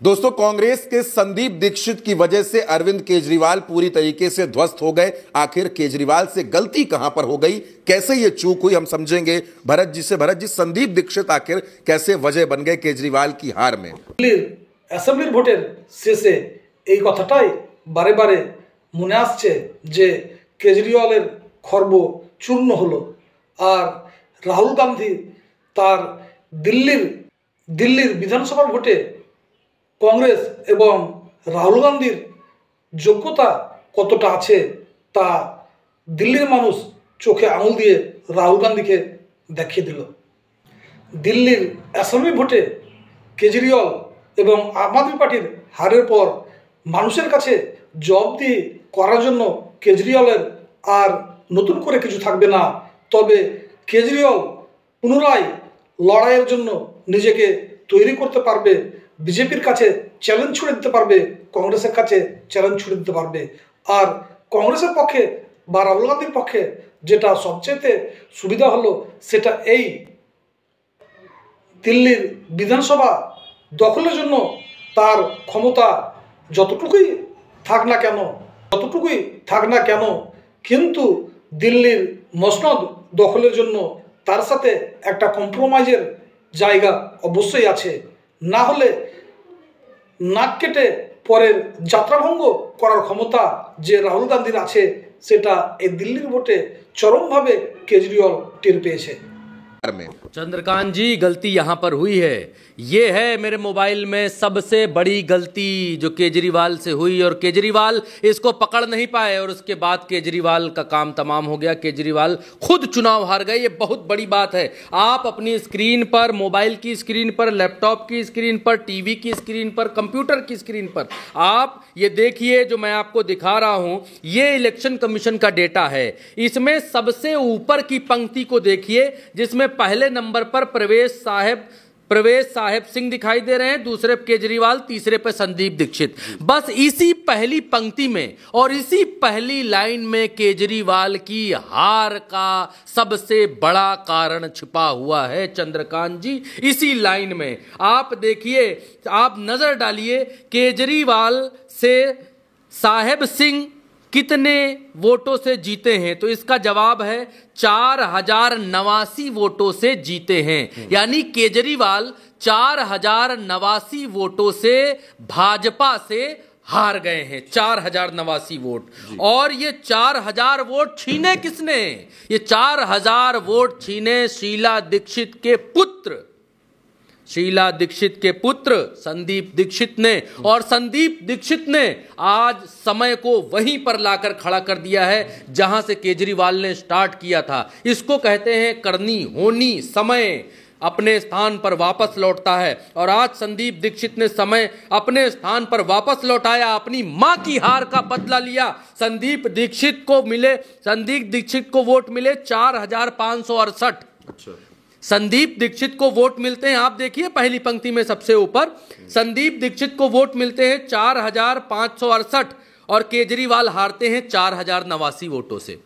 दोस्तों, कांग्रेस के संदीप दीक्षित की वजह से अरविंद केजरीवाल पूरी तरीके से ध्वस्त हो गए। आखिर केजरीवाल से गलती कहां पर हो गई, कैसे यह चूक हुई, हम समझेंगे भरत जी से। भरत जी, संदीप दीक्षित आखिर कैसे वजह बन गए केजरीवाल की हार में? অ্যাসেম্বলির ভোটের শেষে এই কথাটাই বারে বারে মনে আসছে যে কেজরিওয়ালের খর্ব চূর্ণ হলো, আর রাহুল গান্ধী তার দিল্লির বিধানসভার ভোটে কংগ্রেস এবং রাহুল গান্ধীর যোগ্যতা কতটা আছে তা দিল্লির মানুষ চোখে আঙুল দিয়ে রাহুল গান্ধীকে দেখিয়ে দিল। দিল্লির অ্যাসেম্বলি ভোটে কেজরিওয়াল এবং আম আদমি পার্টির হারের পর মানুষের কাছে জবাবদিহি করার জন্য কেজরিওয়ালের আর নতুন করে কিছু থাকবে না। তবে কেজরিওয়াল পুনরায় লড়াইয়ের জন্য নিজেকে তৈরি করতে পারবে, বিজেপির কাছে চ্যালেঞ্জ ছুড়ে দিতে পারবে, কংগ্রেসের কাছে চ্যালেঞ্জ ছুড়ে দিতে পারবে। আর কংগ্রেসের পক্ষে বা রাহুল গান্ধীর পক্ষে যেটা সবচেয়ে সুবিধা হলো সেটা এই, দিল্লির বিধানসভা দখলের জন্য তার ক্ষমতা যতটুকুই থাক না কেন কিন্তু দিল্লির মসনদ দখলের জন্য তার সাথে একটা কম্প্রোমাইজের জায়গা অবশ্যই আছে। না হলে নাক কেটে পরের যাত্রাভঙ্গ করার ক্ষমতা যে রাহুল গান্ধীর আছে সেটা এই দিল্লির ভোটে চরমভাবে কেজরিওয়াল টের পেয়েছে। चंद्रकांत जी, गलती यहाँ पर हुई है। ये है मेरे मोबाइल में सबसे बड़ी गलती जो केजरीवाल से हुई, और केजरीवाल इसको पकड़ नहीं पाए और उसके बाद केजरीवाल का काम तमाम हो गया। केजरीवाल खुद चुनाव हार गए, ये बहुत बड़ी बात है। आप अपनी स्क्रीन पर, मोबाइल की स्क्रीन पर, लैपटॉप की स्क्रीन पर, टीवी की स्क्रीन पर, कंप्यूटर की स्क्रीन पर आप ये देखिए, जो मैं आपको दिखा रहा हूं, ये इलेक्शन कमीशन का डेटा है। इसमें सबसे ऊपर की पंक्ति को देखिए, जिसमें पहले नंबर पर प्रवेश साहेब सिंह दिखाई दे रहे हैं, दूसरे पे केजरीवाल, तीसरे पे संदीप दीक्षित। बस इसी पहली पंक्ति में और इसी पहली लाइन में केजरीवाल की हार का सबसे बड़ा कारण छिपा हुआ है चंद्रकांत जी। इसी लाइन में आप देखिए, आप नजर डालिए, केजरीवाल से साहेब सिंह कितने वोटों से जीते हैं, तो इसका जवाब है 4089 वोटों से जीते हैं। यानी केजरीवाल 4089 वोटों से भाजपा से हार गए हैं, 4089 वोट। और ये 4000 वोट छीने किसने? ये 4000 वोट छीने शीला दीक्षित के पुत्र संदीप दीक्षित ने। और संदीप दीक्षित ने आज समय को वहीं पर लाकर खड़ा कर दिया है जहां से केजरीवाल ने स्टार्ट किया था। इसको कहते हैं करनी होनी, समय अपने स्थान पर वापस लौटता है। और आज संदीप दीक्षित ने समय अपने स्थान पर वापस लौटाया, अपनी मां की हार का बदला लिया। संदीप दीक्षित को वोट मिले 4568। संदीप दीक्षित को वोट मिलते हैं, आप देखिए पहली पंक्ति में सबसे ऊपर संदीप दीक्षित को वोट मिलते हैं 4568 और केजरीवाल हारते हैं 4089 वोटों से।